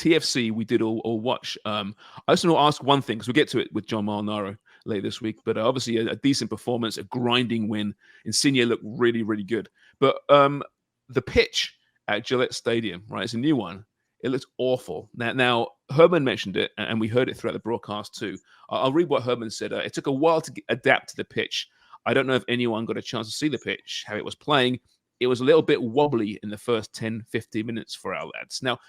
TFC, we did all watch. I just want to ask one thing, because we'll get to it with John Molinaro later this week. But obviously, a decent performance, a grinding win. Insigne looked really, really good. But the pitch at Gillette Stadium, right, it's a new one. It looks awful. Now Herman mentioned it, and we heard it throughout the broadcast too. I'll read what Herman said. It took a while to adapt to the pitch. I don't know if anyone got a chance to see the pitch, how it was playing. It was a little bit wobbly in the first 10, 15 minutes for our lads. Now,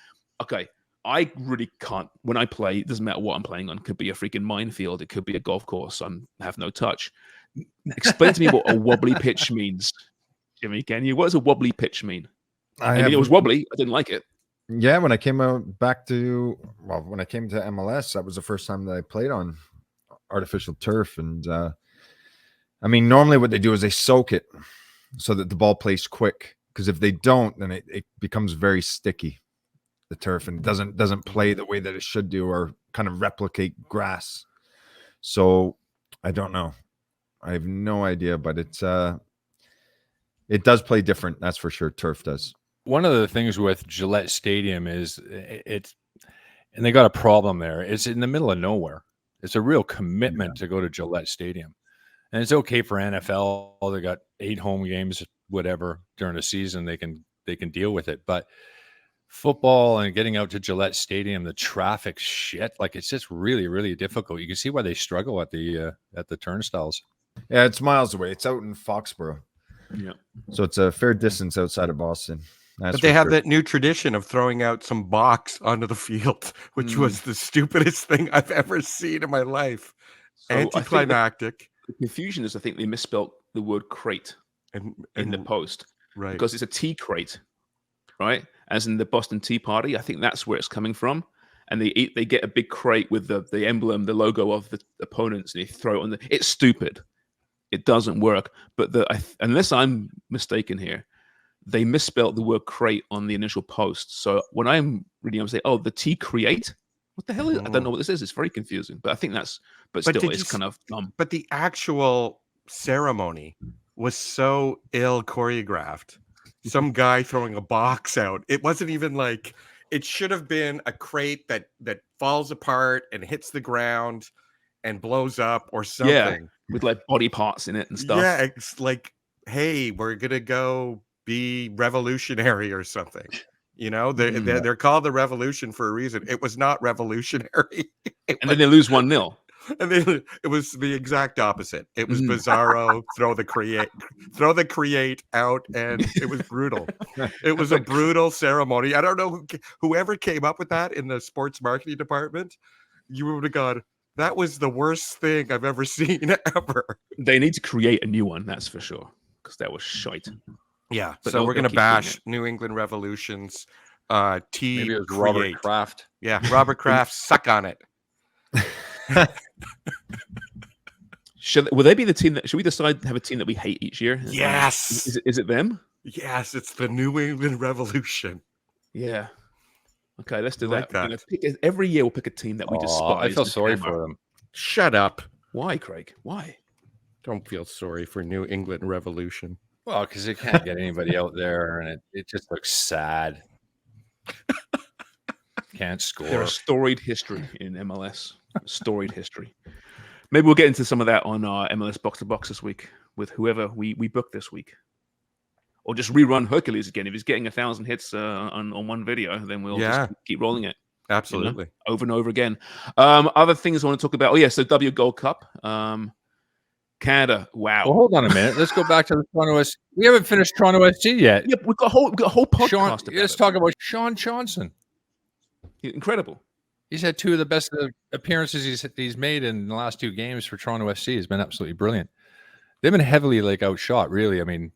okay, I really can't. When I play, it doesn't matter what I'm playing on. It could be a freaking minefield. It could be a golf course. I have no touch. Explain to me what a wobbly pitch means. Jimmy, can you? What does a wobbly pitch mean? I mean, it was wobbly. I didn't like it. Yeah, when I came back to when I came to MLS, that was the first time that I played on artificial turf. And I mean, normally what they do is they soak it so that the ball plays quick. Because if they don't, then it becomes very sticky, the turf, and doesn't play the way that it should do, or kind of replicate grass. So I don't know. I have no idea, but it does play different. That's for sure. Turf does. One of the things with Gillette Stadium is and they got a problem there. It's in the middle of nowhere. It's a real commitment to go to Gillette Stadium. And it's okay for NFL. They got 8 home games, whatever, during the season. They can deal with it. But football and getting out to Gillette Stadium, the traffic shit, like it's just really, really difficult. You can see why they struggle at the turnstiles. Yeah, it's miles away. It's out in Foxborough. Yeah. So it's a fair distance outside of Boston. But they have that new tradition of throwing out some box onto the field, which was the stupidest thing I've ever seen in my life. So anticlimactic. The confusion is, I think they misspelled the word crate in the post. Right. Because it's a tea crate, right? As in the Boston Tea Party. I think that's where it's coming from. And they get a big crate with the emblem, the logo of the opponents, and they throw it on it's stupid. It doesn't work. But unless I'm mistaken here, they misspelled the word crate on the initial post. So when I'm reading, I'm saying, "Oh, the T create? What the hell is it? I don't know what this is. It's very confusing." But I think but still, it's kind of dumb. But the actual ceremony was so ill choreographed. Some guy throwing a box out. It wasn't even like, it should have been a crate that falls apart and hits the ground and blows up or something. Yeah, with like body parts in it and stuff. Yeah, it's like, hey, we're gonna go be revolutionary or something. You know, they're called the Revolution for a reason. It was not revolutionary. And then they lose 1-0. And then it was the exact opposite. It was bizarro. throw the create out, and it was brutal. It was a brutal ceremony. I don't know whoever came up with that in the sports marketing department. You would have gone, that was the worst thing I've ever seen ever. They need to create a new one, that's for sure, because that was shite. Yeah, but so we're going to bash New England Revolution's tea. Maybe it was Robert Kraft. Yeah, Robert Kraft, suck on it. Will they be the team should we decide to have a team that we hate each year? Yes. Is it them? Yes, it's the New England Revolution. Yeah. Okay, let's do like that. Every year we'll pick a team that we despise. I feel sorry for them. Shut up. Why, Craig? Why? Don't feel sorry for New England Revolution. Well, because they can't get anybody out there, and it just looks sad. Can't score. They're a storied history in MLS. Storied history. Maybe we'll get into some of that on our MLS Box to Box this week with whoever we book this week. Or just rerun Hercules again. If he's getting 1,000 hits on one video, then we'll just keep rolling it. Absolutely. Over and over again. Other things I want to talk about. Oh, yeah, so W Gold Cup. Canada. Wow. Well, hold on a minute. Let's go back to the Toronto SC. We haven't finished Toronto SC yet. Yeah, we've got a whole podcast let's talk about Sean Johnson. Incredible. He's had 2 of the best appearances he's made in the last 2 games for Toronto SC. He's been absolutely brilliant. They've been heavily outshot, really. I mean,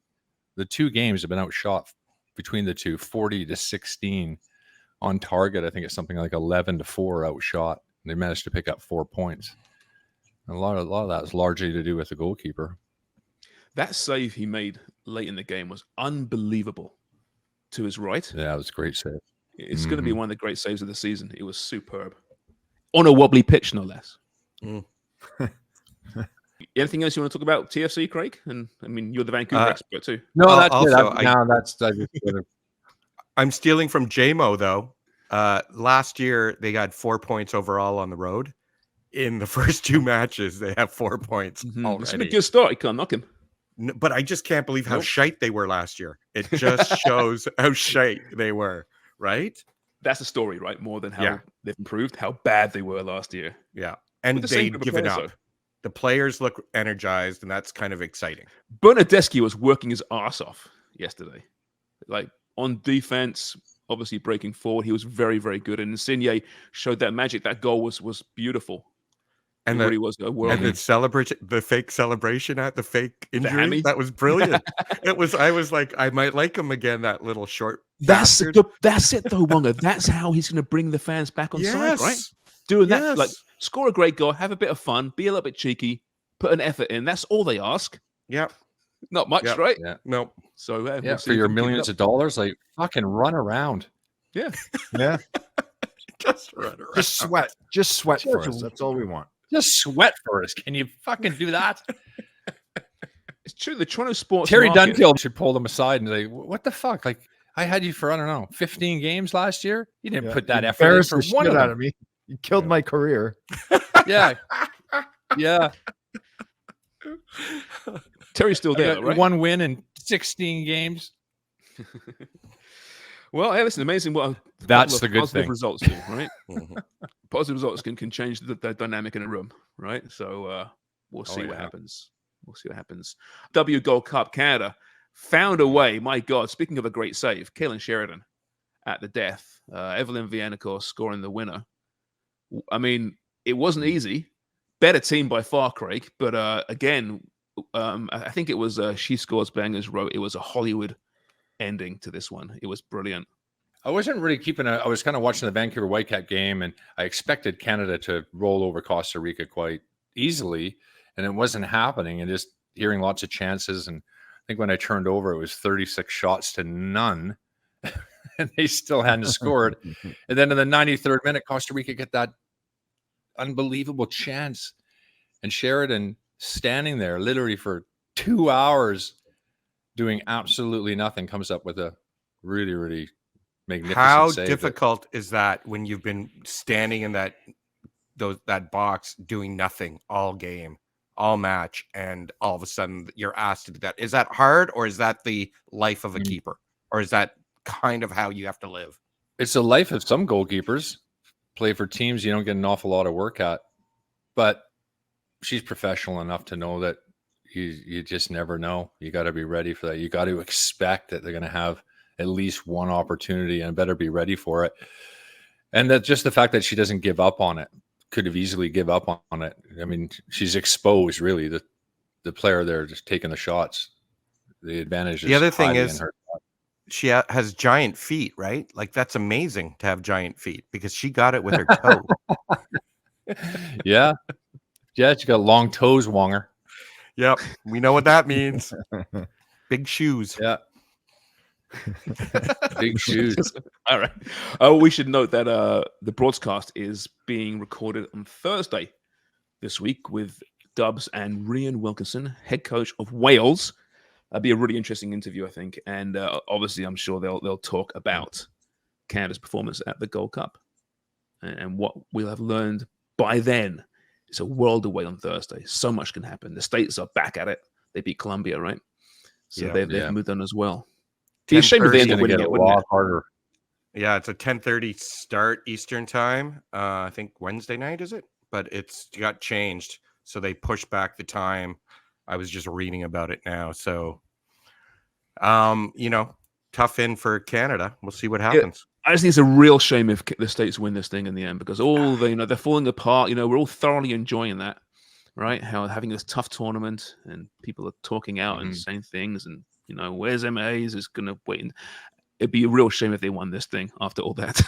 the 2 games have been outshot between the two, 40-16 on target. I think it's something like 11-4 outshot. They managed to pick up 4 points. And a lot of that is largely to do with the goalkeeper. That save he made late in the game was unbelievable. To his right. Yeah, it was a great save. It's going to be one of the great saves of the season. It was superb. On a wobbly pitch, no less. Anything else you want to talk about TFC, Craig? And I mean, you're the Vancouver expert too. No, that's also, it. That's I'm stealing from JMO, though. Last year they got 4 points overall on the road. In the first 2 matches, they have 4 points It's been a already. good start. You can't knock him. But I just can't believe how Nope. shite they were last year. It just shows how shite they were, right? That's the story, right? More than how Yeah. they've improved, how bad they were last year. Yeah. And But the same they've for the given players, up. though. The players look energized, and that's kind of exciting. Bernardeschi was working his ass off yesterday. Like on defense, obviously breaking forward. He was very, very good. And Insigne showed that magic. That goal was beautiful. And it really was a world. And the fake celebration at the fake injury, hammy? that was brilliant. I was like, I might like him again, that little short That's bastard. that's it though, Wonga. That's how he's going to bring the fans back on side, right? Doing that, like score a great goal, have a bit of fun, be a little bit cheeky, put an effort in. That's all they ask. Yep. Not much, Yep. right? Yeah. Nope. So Yeah, for your millions of dollars, like fucking run around. Yeah. Yeah. Just run around. Just sweat for us. That's all we want. Just sweat for us. Can you fucking do that? It's true. The Toronto sports Terry market, Dunfield should pull them aside and say, "What the fuck? Like, I had you for, I don't know, 15 games last year. You didn't put that effort in Embarrassed for the one shit of out them." of me. You killed my career. Yeah. Yeah. Terry's still there, right? One win in 16 games. Well, hey, listen, amazing. What That's the good positive thing. results do, right? Mhm. Positive results can change the dynamic in a room, right? So we'll see what yeah. happens. We'll see what happens. W Gold Cup Canada found a way. My God, speaking of a great save, Kaelin Sheridan at the death. Evelyn Vienne, of course, scoring the winner. I mean, it wasn't easy. Better team by far, Craig. But again, I think it was She Scores Bangers wrote it was a Hollywood ending to this one. It was brilliant. I wasn't really I was kind of watching the Vancouver Whitecat game, and I expected Canada to roll over Costa Rica quite easily, and it wasn't happening. And just hearing lots of chances, and I think when I turned over, it was 36 shots to none, and they still hadn't scored. And then in the 93rd minute, Costa Rica get that unbelievable chance, and Sheridan standing there literally for 2 hours doing absolutely nothing comes up with a really, really magnificent How save. difficult is that when you've been standing in that box doing nothing all game, all match, and all of a sudden you're asked to do that? Is that hard, or is that the life of a keeper, or is that kind of how you have to live? It's the life of some goalkeepers. Play for teams you don't get an awful lot of work at, but she's professional enough to know that you just never know. You got to be ready for that. You got to expect that they're going to have at least one opportunity and better be ready for it. And that just the fact that she doesn't give up on it, could have easily give up on it. I mean, she's exposed really the player there just taking the shots. The advantage is The other thing highly is in her. she has giant feet, right? Like, that's amazing to have giant feet, because she got it with her toe. Yeah. Yeah, she got long toes, Wonger. Yep. We know what that means. Big shoes. Yeah. Big shoes. All right. Oh, we should note that the broadcast is being recorded on Thursday this week with Dubs and Rhian Wilkinson, head coach of Wales. That'll be a really interesting interview, I think. And obviously, I'm sure they'll talk about Canada's performance at the Gold Cup and what we'll have learned by then. It's a world away on Thursday. So much can happen. The States are back at it. They beat Colombia, right? So they've moved on as well. Be a shame if they end up winning it, wouldn't it? Harder. Yeah, it's a 10:30 start Eastern time. I think Wednesday night, is it? But it's got changed, so they pushed back the time. I was just reading about it now. So, tough in for Canada. We'll see what happens. I just think it's a real shame if the States win this thing in the end, because all they're falling apart. We're all thoroughly enjoying that, right? How having this tough tournament and people are talking out and saying things, and where's MAs is going to wait. It'd be a real shame if they won this thing after all that.